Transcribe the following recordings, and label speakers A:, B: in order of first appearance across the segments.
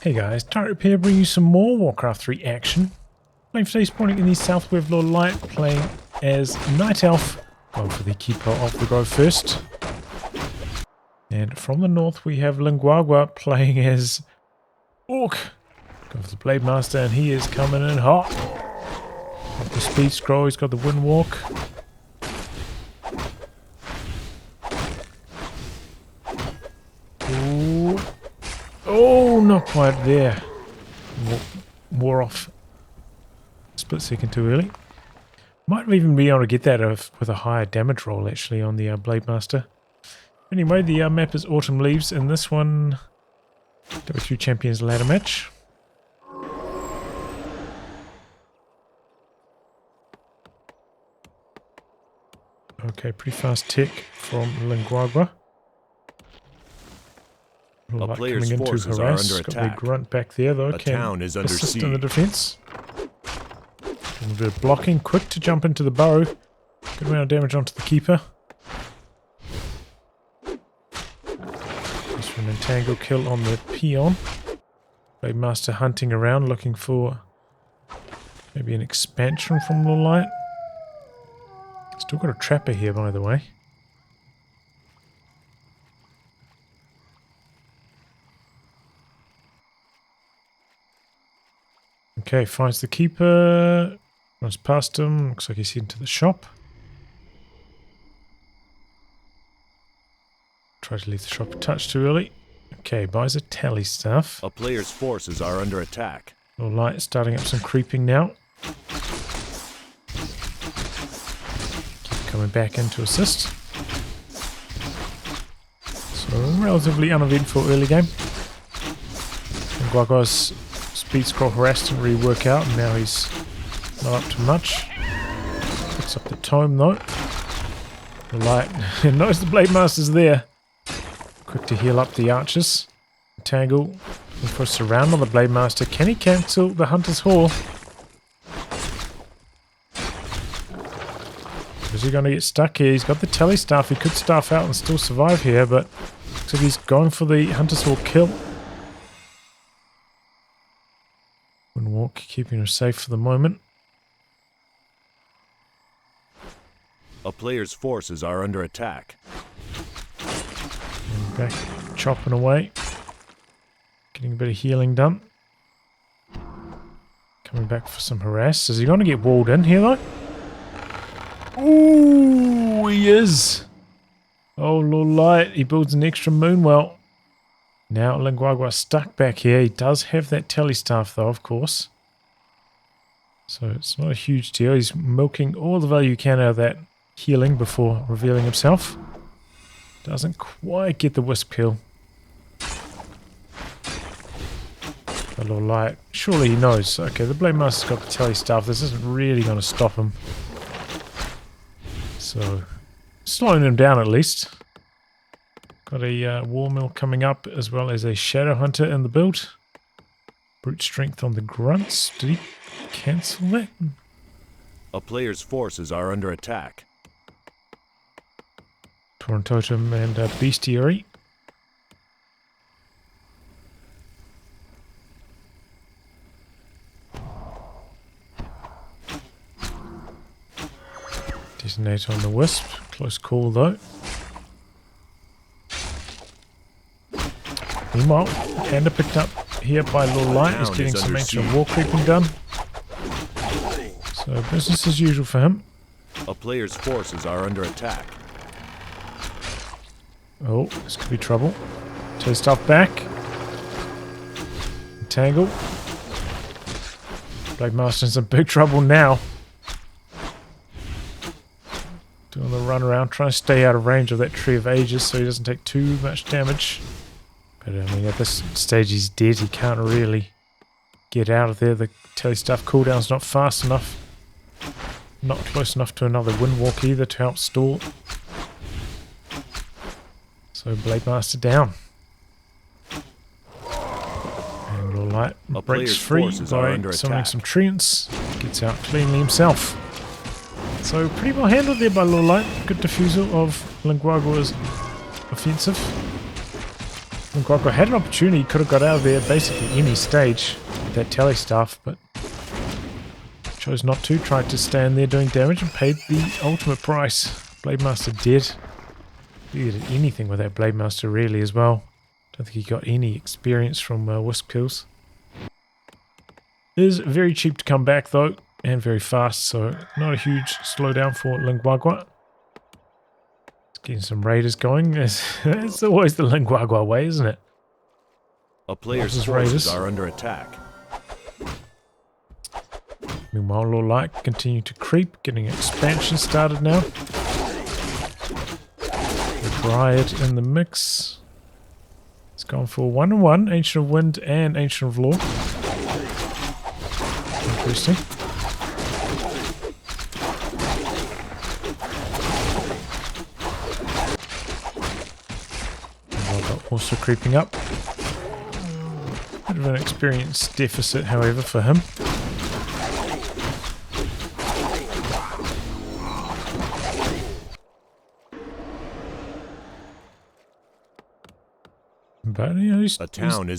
A: Hey guys, Turret here bringing you some more Warcraft 3 action. Playing today's spawning in the south with Lawliet, playing as Night Elf. Going for the Keeper of the Grove first. And from the north we have Lin Guagua playing as Orc. Going for the Blade Master, and he is coming in hot. Got the speed scroll, he's got the wind walk. Ooh. Oh, not quite there. Wore off. Split second too early. Might even be able to get that with a higher damage roll actually on the Blade Master. Anyway, the map is Autumn Leaves, and this one WC3 Champions ladder match. Okay, pretty fast tick from Lin Guagua.
B: A player's forces are under attack.
A: Got the grunt back there though.
B: A town is under siege.
A: In the defense. A bit of blocking, quick to jump into the burrow. Good amount of damage onto the keeper. Just an entangle kill on the peon. Blade Master hunting around looking for maybe an expansion from Lawliet. Still got a trapper here by the way. Okay, finds the keeper, runs past him, looks like he's into the shop. Try to leave the shop a touch too early. Okay, buys a tally staff.
B: A player's forces are under attack.
A: Lawliet starting up some creeping now. Keep coming back in to assist. So, relatively uneventful early game. And Guagua's speed scroll harass didn't really work out, and now he's not up to much. Picks up the tome though. Lawliet knows the Blade Master's there. Quick to heal up the archers. Tangle and for a surround on the Blade Master. Can he cancel the Hunter's Haul? Is he going to get stuck here? He's got the tele staff. He could staff out and still survive here, but looks like he's going for the Hunter's Haul kill. Walk, keeping her safe for the moment.
B: A player's forces are under attack.
A: And back, chopping away. Getting a bit of healing done. Coming back for some harass. Is he going to get walled in here though? Ooh, he is. Oh, Lawliet, he builds an extra moonwell. Now Lin Guagua stuck back here. He does have that tele staff though, of course. So it's not a huge deal. He's milking all the value he can out of that healing before revealing himself. Doesn't quite get the wisp kill. But Lawliet, surely he knows. Okay, the Blade Master's got the tele staff. This isn't really going to stop him. So, slowing him down at least. Got a War Mill coming up, as well as a Shadow Hunter in the build. Brute Strength on the Grunts. Did he cancel that?
B: A player's forces are under attack.
A: Torn Totem and Bestiary. Detonate on the Wisp. Close call though. Meanwhile, Panda picked up here by Lawliet. He's getting some ancient war creeping done. So business as usual for him.
B: A player's forces are under attack.
A: Oh, this could be trouble. Take stuff back. Entangle. Blade Master's in some big trouble now. Doing the run around, trying to stay out of range of that Tree of Ages so he doesn't take too much damage. But I mean, at this stage he's dead. He can't really get out of there. The tele staff cooldown's not fast enough. Not close enough to another wind walk either to help stall. So Blade Master down. And Lawliet breaks free by summoning some treants. Gets out cleanly himself. So pretty well handled there by Lawliet. Good defusal of Lin Guagua's offensive. Lin Guagua had an opportunity, he could have got out of there basically any stage with that tele staff, but chose not to, tried to stand there doing damage and paid the ultimate price. Blade Master dead. He did anything with that Blade Master really as well. Don't think he got any experience from Wisp kills. Is very cheap to come back though, and very fast, so not a huge slowdown for Lin Guagua. It's getting some raiders going. It's always the Lin Guagua way, isn't it?
B: A player's forces are under attack.
A: Meanwhile, Lawliet continue to creep, getting expansion started now. The Dryad in the mix. It's gone for 1-1, Ancient of Wind and Ancient of Law. Interesting. Also creeping up. Bit of an experience deficit, however, for him. But you know, he's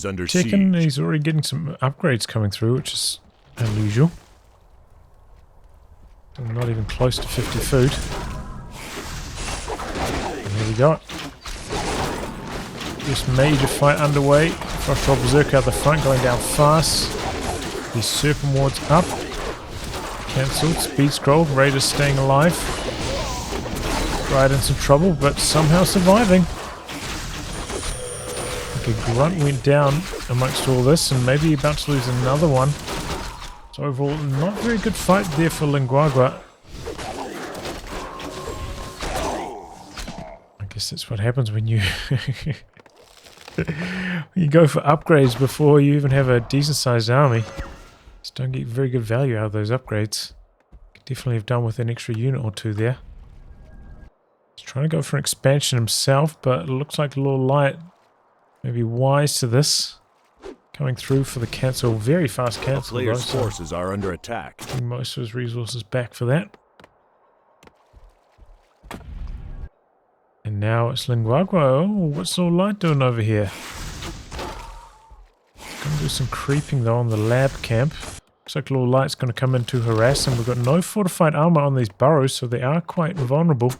B: under
A: ticking.
B: siege.
A: He's already getting some upgrades coming through, which is unusual. I'm not even close to 50 food. And there we go. This major fight underway. Frostwell Berserker out the front, going down fast. The Serpent Ward's up. Cancelled. Speed scroll. Raiders staying alive. Right in some trouble, but somehow surviving. A grunt went down amongst all this, and maybe about to lose another one. So overall, not a very good fight there for Lin Guagua. I guess that's what happens when you you go for upgrades before you even have a decent sized army. Just don't get very good value out of those upgrades. Could definitely have done with an extra unit or two there. He's trying to go for an expansion himself, but it looks like Lawliet may be wise to this. Coming through for the cancel, very fast cancel.
B: Players' forces are under attack.
A: Getting most of his resources back for that. And now it's Lin Guagua. Oh, what's Lawliet doing over here? Gonna do some creeping though on the lab camp. Looks like Lawliet's gonna come in to harass him. We've got no fortified armor on these burrows, so they are quite vulnerable.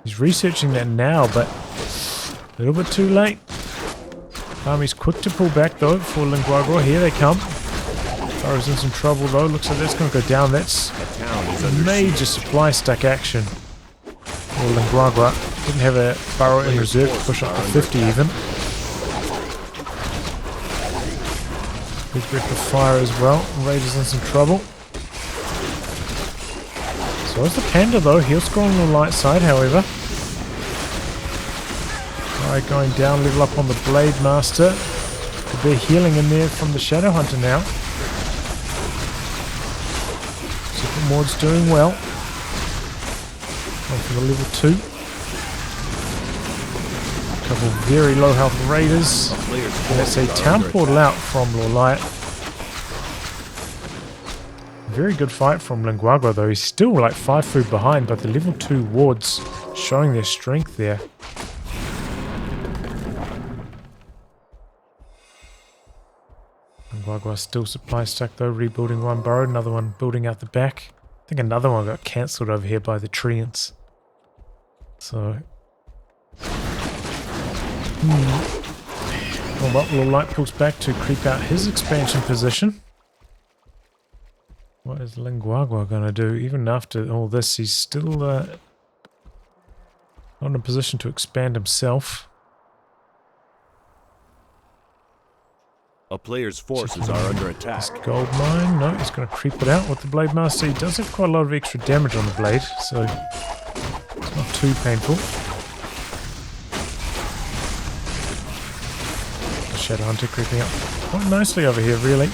A: He's researching that now, but a little bit too late. Army's quick to pull back though for Lin Guagua. Here they come. Burrow's in some trouble though. Looks like that's going to go down. That's major supply stack action for Lin Guagua. Didn't have a burrow in reserve to push up to 50 even. Big breath of fire as well. Raiders in some trouble. So is the Panda though. He'll scroll on the light side, however. Alright, going down, level up on the Blade Master. Could be healing in there from the Shadow Hunter now. Second Ward's doing well. On for the level 2. A couple of very low health Raiders. And that's a town portal out from Lawliet. Very good fight from Lin Guagua though. He's still like 5 food behind, but the level 2 wards showing their strength there. Lin Guagua still supply stack though, rebuilding one burrow, another one building out the back. I think another one got cancelled over here by the treants. So... Well, Lawliet pulls back to creep out his expansion position. What is Lin Guagua going to do? Even after all this, he's still not in a position to expand himself.
B: A player's forces are under attack.
A: This gold mine, no, he's going to creep it out with the Blade Master. He does have quite a lot of extra damage on the blade, so it's not too painful. The Shadow Hunter creeping up quite nicely over here, really.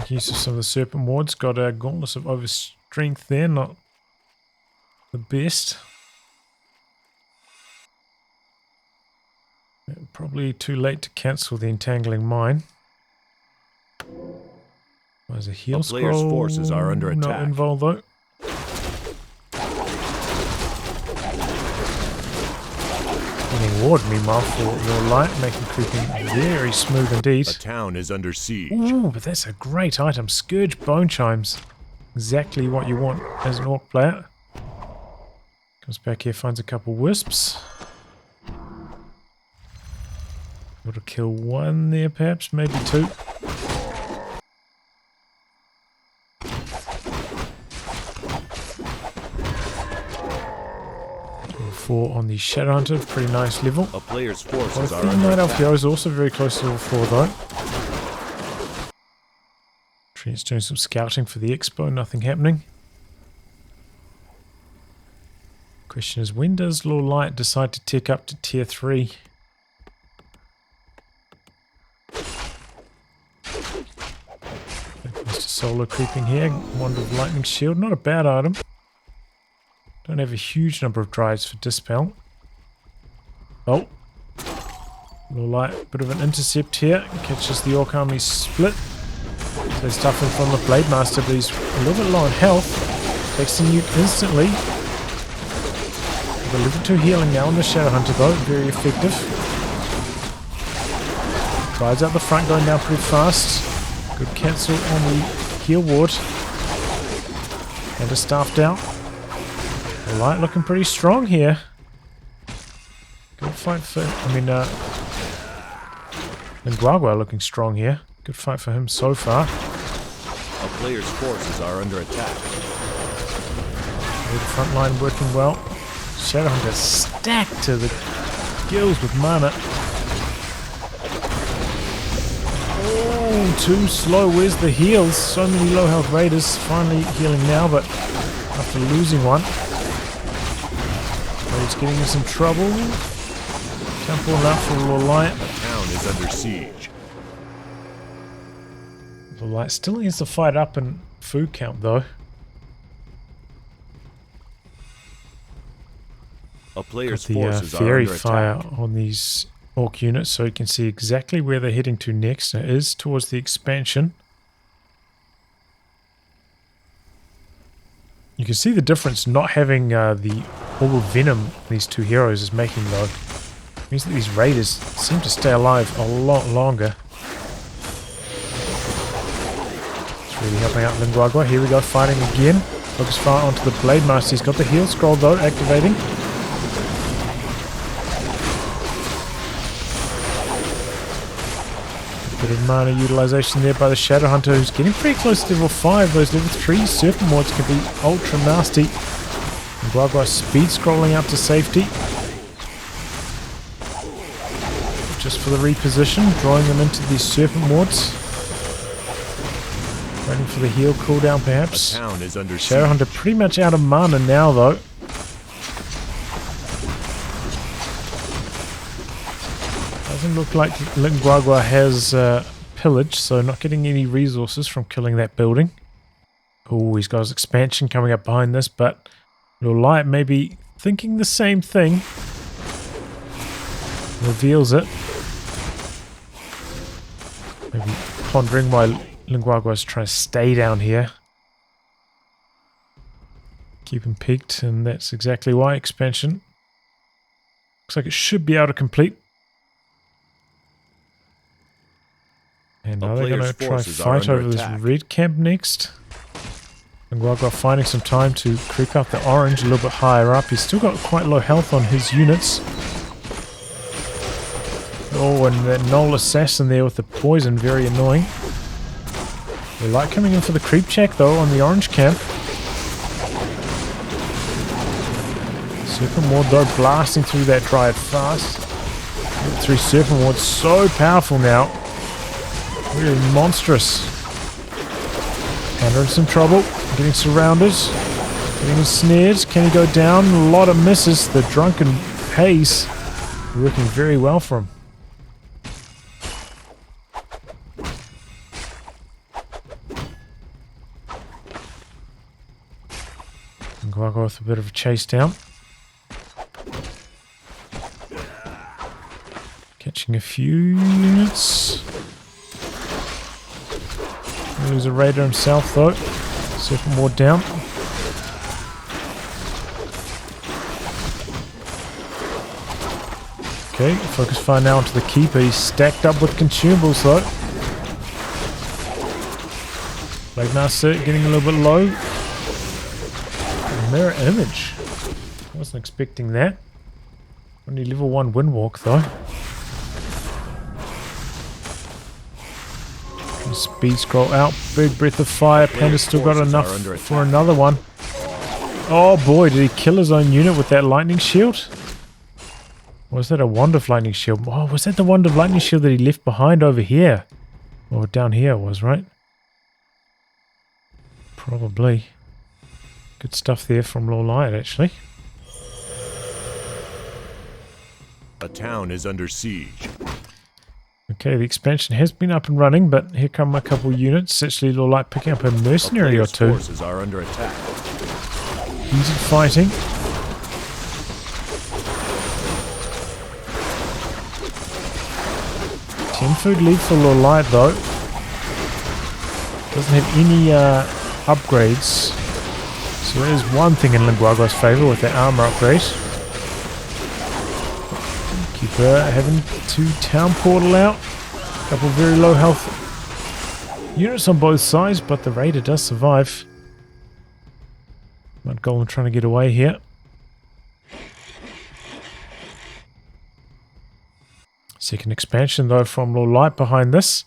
A: Use of some of the Serpent Wards. Got a Gauntlets of Overstrength there, not the best. Probably too late to cancel the Entangling Mine. There's a heal scroll.
B: Player's forces are under attack.
A: Not involved though. Getting reward, meanwhile, for your light, making creeping very smooth indeed.
B: A town is under siege.
A: Ooh, but that's a great item. Scourge Bone Chimes. Exactly what you want as an orc player. Comes back here, finds a couple wisps. Able to kill one there, perhaps, maybe two. Level 4 on the Shadowhunter, pretty nice level.
B: A player's forces
A: I
B: are
A: think
B: under
A: Night Elf
B: attack.
A: Hero is also very close to level 4 though. Trent's doing some scouting for the expo, nothing happening. Question is, when does Lawliet decide to tick up to tier 3? Mr. Solar creeping here. Wand of Lightning Shield, not a bad item. Don't have a huge number of drives for Dispel. Oh. Lawliet, bit of an intercept here. Catches the Orc Army split. So stuff in from the Blade Master, but he's a little bit low on health. Takes the nuke instantly. The level 2 healing now on the Shadowhunter though, very effective. Drives out the front, going down pretty fast. Good cancel on the heal ward. And a staffed out. The light looking pretty strong here. Good fight for, Lin Guagua looking strong here. Good fight for him so far.
B: A player's forces are under attack.
A: The front line working well. Shadowhunter stacked to the gills with mana. Oh, too slow. Where's the heals? So many low health raiders. Finally healing now, but after losing one. He's getting in some trouble. Temple out for Lawliet.
B: A town is under siege.
A: Lawliet still needs to fight up in food count though.
B: A player's
A: Got the
B: forces are
A: fairy
B: under
A: fire
B: attack.
A: on these orc units, so you can see exactly where they're heading to next. It is towards the expansion. You can see the difference not having the orb of venom these two heroes is making though. It means that these raiders seem to stay alive a lot longer. It's really helping out Lin Guagua. Here we go, fighting again. Focus fire onto the Blade Master. He's got the heal scroll though, activating. Bit of mana utilization there by the Shadowhunter, who's getting pretty close to level 5. Those level 3 Serpent Wards can be ultra nasty. And Guagua speed scrolling out to safety. Just for the reposition, drawing them into these Serpent Wards. Waiting for the heal cooldown perhaps.
B: A town is under siege.
A: Shadowhunter pretty much out of mana now though. Doesn't look like Lin Guagua has pillage, so not getting any resources from killing that building. Oh, he's got his expansion coming up behind this, but Lawliet may be thinking the same thing. Reveals it. Maybe pondering why Lin Guagua is trying to stay down here. Keep him peaked, and that's exactly why. Expansion. Looks like it should be able to complete. And now they're going to try fight over this red camp next. And Guagua finding some time to creep up the orange a little bit higher up. He's still got quite low health on his units. Oh, and that Knoll Assassin there with the poison, very annoying. The light coming in for the creep check though on the orange camp. Serpent Ward though blasting through that Dryad fast. Through Serpent Ward, so powerful now. Really monstrous. Panda in some trouble. Getting surrounded. Getting ensnared. Can he go down? A lot of misses. The Drunken Haze working very well for him. And Guagua with a bit of a chase down. Catching a few units. Lose a raider himself though. Serpent Ward down. Okay, focus fire now onto the keeper. He's stacked up with consumables though. Blade Master getting a little bit low. Mirror image. Wasn't expecting that. Only level 1 Windwalk though. Speed scroll out. Big breath of fire. Panda's still got enough for another one. Oh boy, did he kill his own unit with that lightning shield? Or was that a wand of lightning shield? Oh, was that the wand of lightning shield that he left behind over here? Or down here it was, right? Probably. Good stuff there from Lawliet, actually.
B: A town is under siege.
A: Okay, the expansion has been up and running, but here come a couple units. Actually, Lawliet picking up a mercenary or two.
B: Forces are under attack.
A: Easy fighting. Food lead for Lawliet though. Doesn't have any upgrades. So there is one thing in Lin Guagua's favour with that armour upgrade. Keeper having to town portal out. A couple of very low health units on both sides, but the raider does survive. Mud Golem trying to get away here. Second expansion though from Lawliet behind this.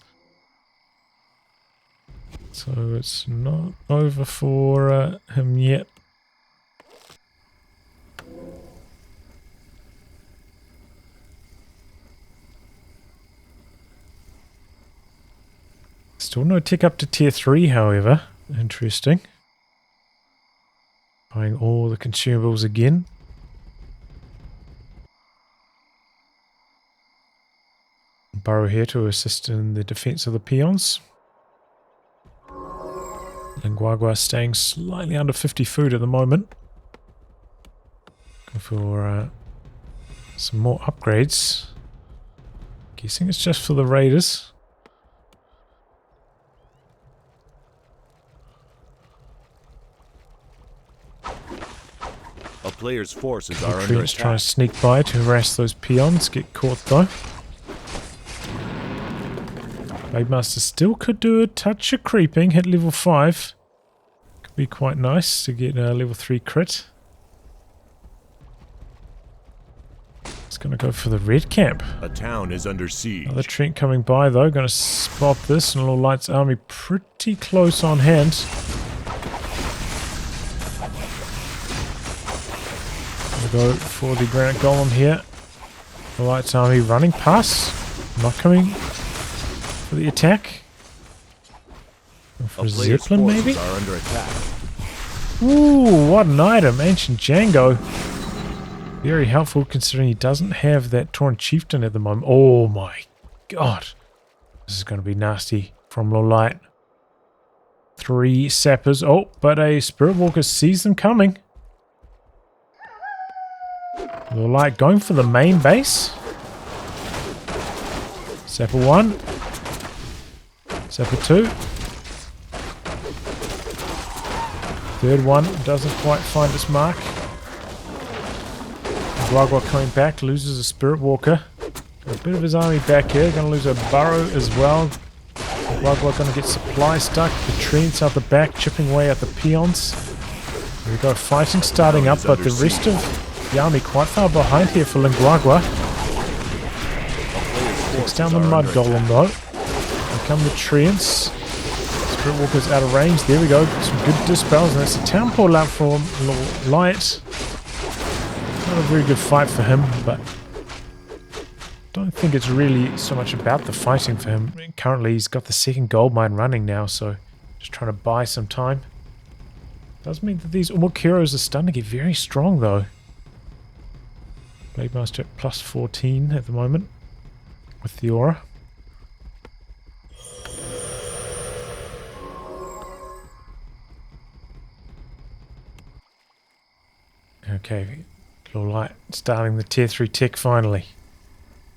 A: So it's not over for him yet. Still no tick up to tier 3 however. Interesting. Buying all the consumables again. Burrow here to assist in the defense of the peons. Lin Guagua staying slightly under 50 food at the moment. Going for some more upgrades. Guessing it's just for the raiders.
B: A player's forces are under
A: Troops
B: attack.
A: trying to sneak by to harass those peons. Get caught though. Blade Master still could do a touch of creeping, hit level 5. Could be quite nice to get a level 3 crit. It's going to go for the red camp.
B: A town is under siege.
A: Another Trent coming by though, going to spot this, and Lawlight's army pretty close on hand. Going to go for the Granite Golem here. Lawlight's army running past, not coming for the attack. For
B: A player's
A: Zeppelin maybe?
B: forces are under attack.
A: Ooh, what an item. Ancient Django. Very helpful considering he doesn't have that Torn Chieftain at the moment. Oh my god. This is going to be nasty from Lawliet. 3 sappers. Oh, but a Spirit Walker sees them coming. Lawliet going for the main base. Sapper 1. Sapper 2. Third one doesn't quite find its mark. Guagua coming back, loses a Spirit Walker. Got a bit of his army back here, going to lose a Burrow as well. Guagua going to get supply stuck. The Trents out the back, chipping away at the peons. Here we go, fighting starting up, but the rest of the army quite far behind here for Lin Guagua. Takes down the Mud Golem though. Here come the Trents. Spirit Walker's out of range. There we go. Some good dispels. And that's a town portal out for Lawliet. Not a very good fight for him, but don't think it's really so much about the fighting for him. Currently, he's got the second gold mine running now, so just trying to buy some time. Does mean that these Orc heroes are starting to get very strong, though. Blade Master at plus 14 at the moment with the aura. Okay, Lawliet starting the tier 3 tech finally.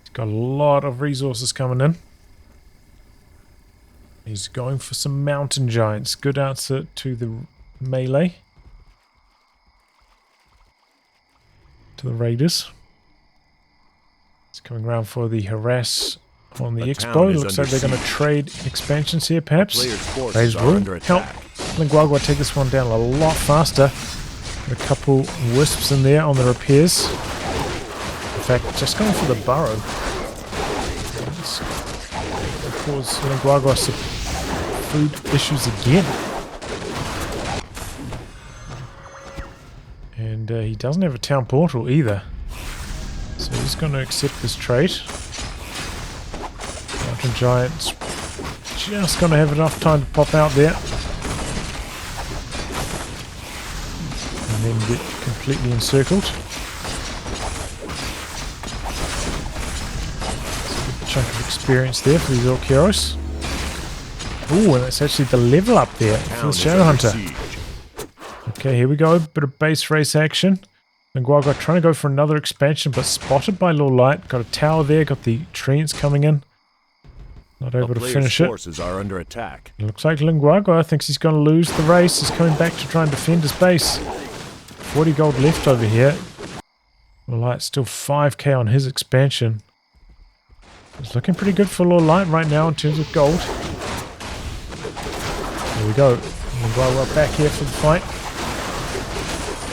A: He's got a lot of resources coming in. He's going for some mountain giants. Good answer to the melee. To the raiders. He's It's coming around for the harass on the
B: A
A: expo.
B: town is
A: Looks like
B: under
A: they're going to
B: siege.
A: trade expansions here, perhaps.
B: Players' forces
A: Raiders
B: are
A: will
B: under
A: help
B: attack.
A: Lin Guagua take this one down a lot faster. A couple wisps in there on the repairs. In fact, just going for the burrow. Let's cause Lin Guagua some food issues again. And he doesn't have a town portal either. So he's going to accept this trade. Mountain Giant's just going to have enough time to pop out there. And then get completely encircled. That's a good chunk of experience there for these Orc heroes. Ooh, and that's actually the level up there for the Shadow Hunter. Okay, here we go. Bit of base race action. Lin Guagua trying to go for another expansion, but spotted by Lawliet. Got a tower there, got the treants coming in. Not able to finish it.
B: Forces are under attack.
A: It looks like Lin Guagua thinks he's going to lose the race. He's coming back to try and defend his base. 40 gold left over here. Lawliet still 5k on his expansion. It's looking pretty good for Lawliet right now in terms of gold. There we go. Lin Guagua back here for the fight.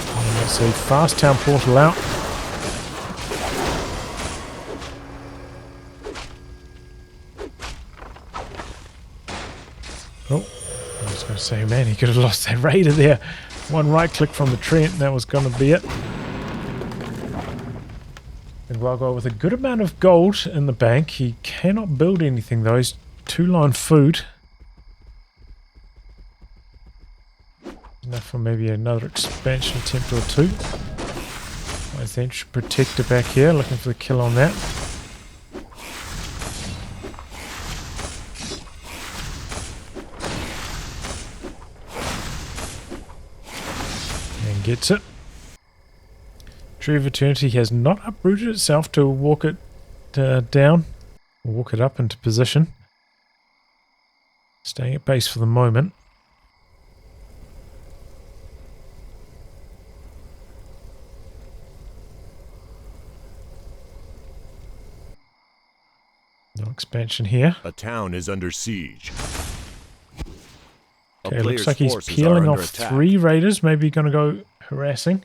A: And let's see, fast town portal out. Oh, I was going to say, man, he could have lost that raider there. One right click from the treant, and that was going to be it. And Guagua with a good amount of gold in the bank. He cannot build anything though. He's 2-line food. Enough for maybe another expansion attempt or two. I think protector back here, looking for the kill on that. And gets it. Tree of Eternity has not uprooted itself to walk it down, or walk it up into position. Staying at base for the moment. No expansion here.
B: A town is under siege.
A: Okay, it looks like he's peeling off 3 raiders. Maybe going to go harassing.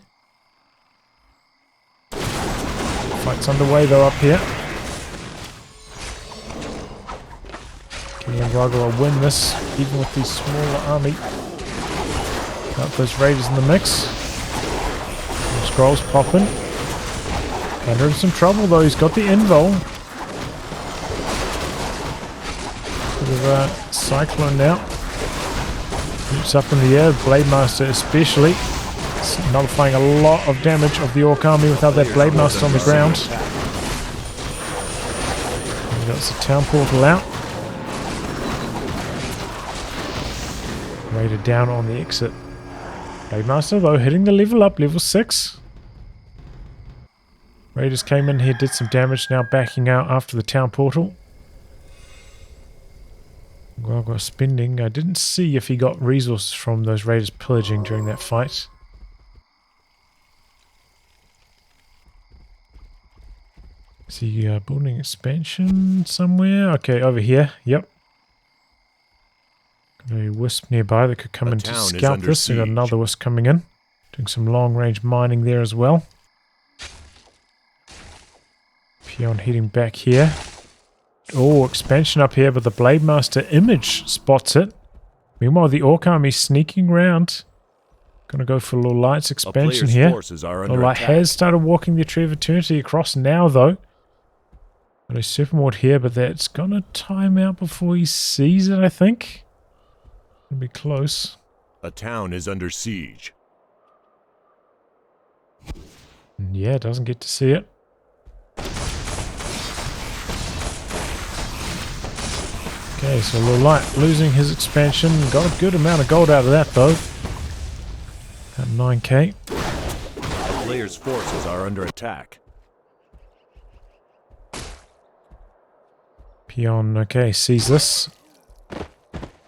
A: Fight's underway though up here. Can Lin Guagua win this even with the smaller army? Got those raiders in the mix. Some scrolls popping. Under in some trouble though. He's got the invul. Bit of a cyclone now. Keeps up in the air. Blade Master especially. It's nullifying a lot of damage of the Orc army without that Blade Master on the ground. And got the town portal out. Raider down on the exit. Blade Master though hitting the level up, level 6. Raiders came in here, did some damage, now backing out after the town portal. Guagua spending. I didn't see if he got resources from those raiders pillaging during that fight. Is he building expansion somewhere? Okay, over here. Yep. Got a wisp nearby that could come in to scout this. We got another wisp coming in. Doing some long range mining there as well. Peon heading back here. Oh, expansion up here, but the Blade Master image spots it. Meanwhile, the Orc army sneaking around. Gonna go for Lawliet's expansion here. Lawliet has started walking the Tree of Eternity across now, though. Got a Supermort here, but that's gonna time out before he sees it, I think. Gonna be close.
B: A town is under siege.
A: And yeah, doesn't get to see it. Okay, so Lawliet losing his expansion. Got a good amount of gold out of that, though. At 9k.
B: The player's forces are under attack.
A: Peon, okay, sees this.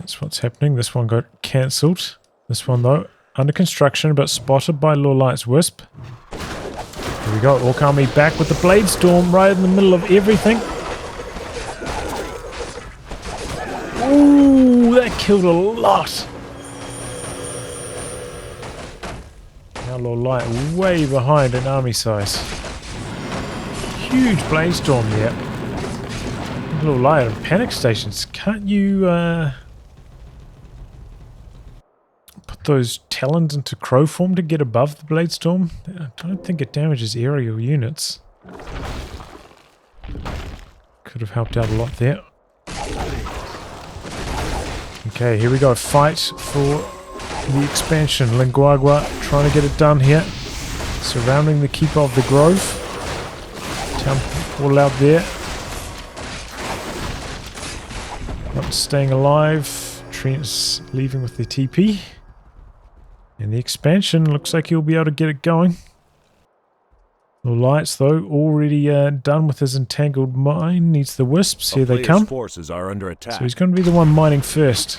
A: That's what's happening. This one got cancelled. This one, though, under construction, but spotted by Lawliet's Wisp. Here we go. Orc Army back with the Blade Storm right in the middle of everything. Ooh, that killed a lot. Now Lawliet way behind in army size. Huge Blade Storm there. Lawliet and panic stations. Can't you put those talons into crow form to get above the Blade Storm? I don't think it damages aerial units. Could have helped out a lot there. Okay, here we go. Fight for the expansion. Lin Guagua trying to get it done here. Surrounding the Keeper of the Grove. Town all out there. Not staying alive. Trent's leaving with the TP. And the expansion looks like he'll be able to get it going. Lawliet's though already done with his entangled mine. Needs the wisps. Here they come.
B: Forces are under attack.
A: So he's going to be the one mining first.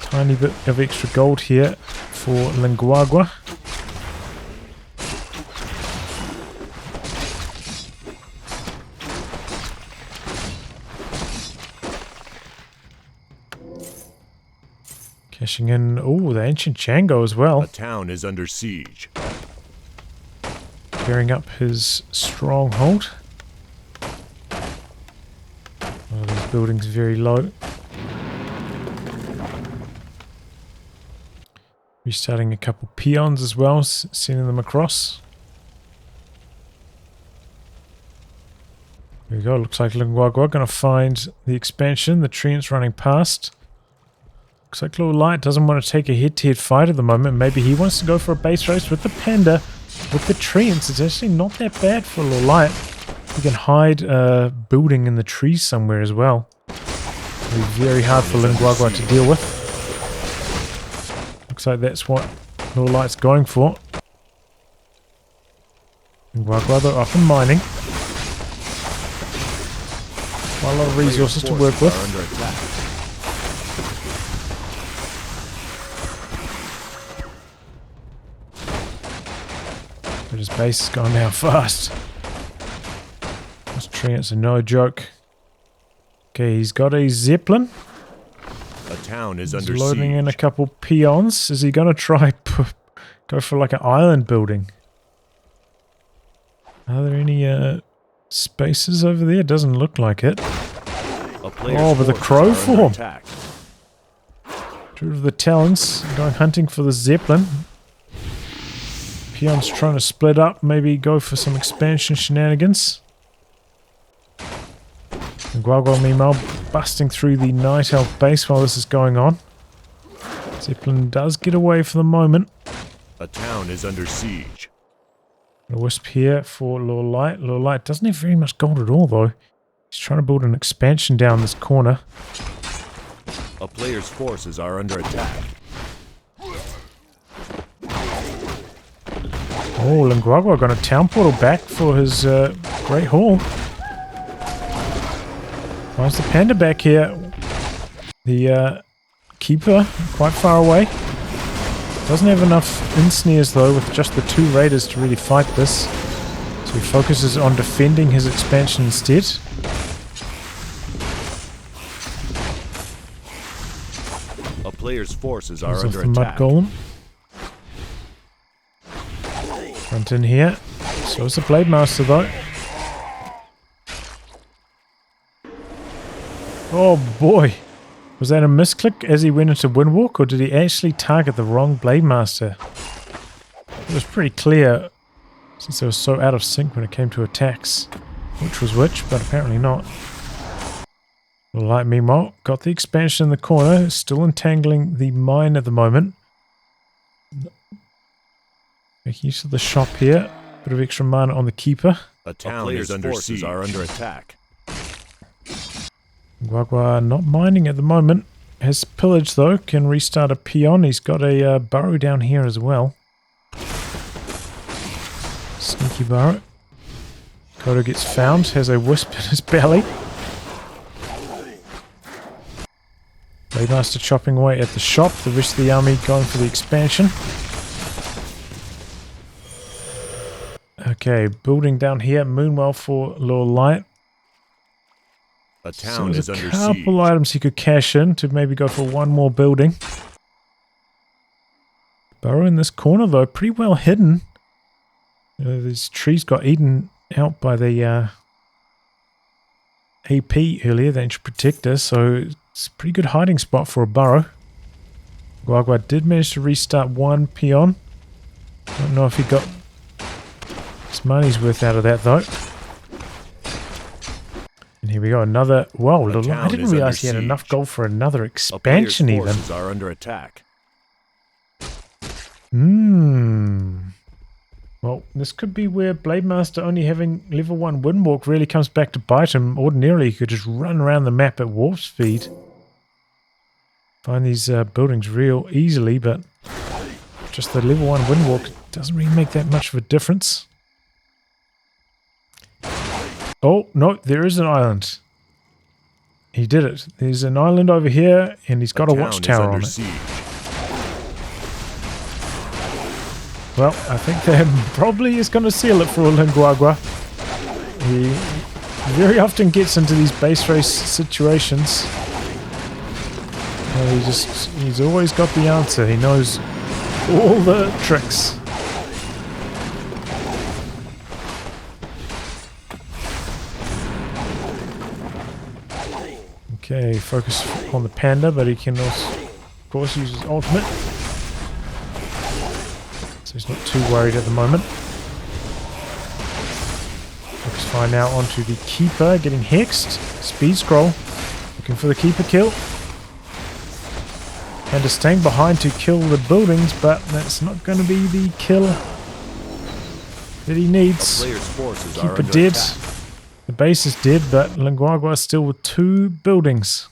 A: Tiny bit of extra gold here for Lin Guagua. Cashing in, oh, the ancient Django as well.
B: A town is under siege.
A: Clearing up his stronghold. Oh, these buildings very low. Restarting a couple peons as well, sending them across. There we go, looks like Lin Guagua going to find the expansion. The Trent's running past. Looks like Lawliet doesn't want to take a head-to-head fight at the moment. Maybe he wants to go for a base race with the Panda. With the Trents, it's actually not that bad for Lawliet. He can hide a building in the trees somewhere as well. It'll be very hard for Lin Guagua to deal with. Looks like that's what Lawliet's going for. Lin Guagua though up and mining. Quite a lot of resources to work with. But his base is going down fast. This Trent's a no joke. Okay, he's got a Zeppelin.
B: A town is
A: He's
B: under
A: loading
B: siege.
A: in a couple peons. Is he going to try go for like an island building? Are there any spaces over there? Doesn't look like it. Oh, but the crow form. Two of the talons going hunting for the Zeppelin. Peons trying to split up, maybe go for some expansion shenanigans. And Guagua meanwhile busting through the Night Elf base while this is going on. Zeppelin does get away for the moment.
B: A town is under siege.
A: A wisp here for Lawliet. Lawliet doesn't have very much gold at all though. He's trying to build an expansion down this corner.
B: A player's forces are under attack.
A: Oh, Lin Guagua got a town portal back for his Great Hall. Why is the Panda back here? The Keeper quite far away. Doesn't have enough ensnares though with just the two raiders to really fight this. So he focuses on defending his expansion instead.
B: A player's forces are
A: There's
B: under
A: the Mud
B: attack.
A: Golem. Front in here. So is the Blade Master though. Oh boy. Was that a misclick as he went into Windwalk, or did he actually target the wrong Blade Master? It was pretty clear since they were so out of sync when it came to attacks. Which was which, but apparently not. Lawliet meanwhile got the expansion in the corner, still entangling the mine at the moment. Making use of the shop here. Bit of extra mana on the Keeper.
B: A town is under siege. Are under attack.
A: Guagua not mining at the moment. Has pillage though, can restart a peon. He's got a burrow down here as well. Sneaky burrow. Kodo gets found, has a wisp in his belly. Blade Master chopping away at the shop, the rest of the army going for the expansion. Okay, building down here. Moonwell for Lawliet.
B: A
A: So
B: town
A: there's
B: is
A: a
B: under
A: couple
B: siege.
A: items he could cash in to maybe go for one more building. Burrow in this corner though, pretty well hidden. These trees got eaten out by the AP earlier, the Ancient Protector, so it's a pretty good hiding spot for a burrow. Guagua did manage to restart one peon. Don't know if he got his money's worth out of that though. And here we go, another... Whoa, I didn't realize he had enough gold for another expansion even.
B: Forces are under attack.
A: Well, this could be where Blademaster only having level 1 Windwalk really comes back to bite him. Ordinarily, he could just run around the map at warp speed. Find these buildings real easily, but just the level 1 Windwalk doesn't really make that much of a difference. Oh, no, there is an island. He did it. There's an island over here, and he's got a watchtower on it.
B: Siege.
A: Well, I think that probably is going to seal it for Lin Guagua. He very often gets into these base race situations. And he's always got the answer. He knows all the tricks. Okay, focus on the panda, but he can also, of course, use his ultimate. So he's not too worried at the moment. Focus fire now onto the keeper, getting hexed. Speed scroll, looking for the keeper kill. And is staying behind to kill the buildings, but that's not going to be the kill that he needs. Keeper dead. The base is dead, but Lin Guagua is still with 2 buildings.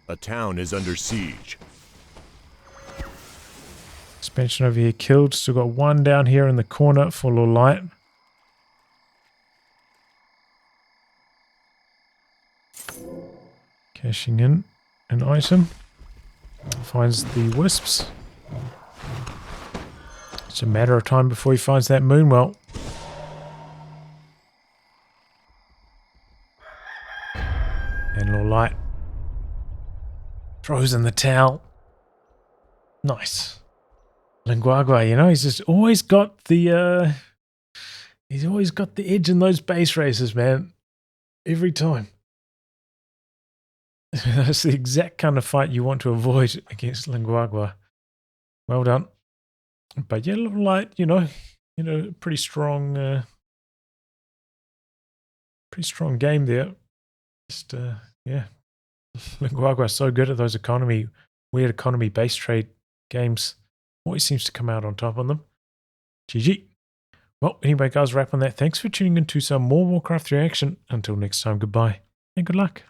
B: A town is under siege.
A: Expansion over here killed. Still got 1 down here in the corner for Lawliet. Cashing in an item. Finds the wisps. It's a matter of time before he finds that moonwell. And Lawliet throws in the towel. Nice. Lin Guagua, you know, he's just always got the edge in those base races, man. Every time. That's the exact kind of fight you want to avoid against Lin Guagua. Well done. But yeah, Lawliet, you know, pretty strong game there. Just yeah. Lin Guagua is so good at those weird economy base trade games. Always seems to come out on top on them. GG. Well, anyway, guys, wrap on that. Thanks for tuning in to some more Warcraft 3 action. Until next time, goodbye and good luck.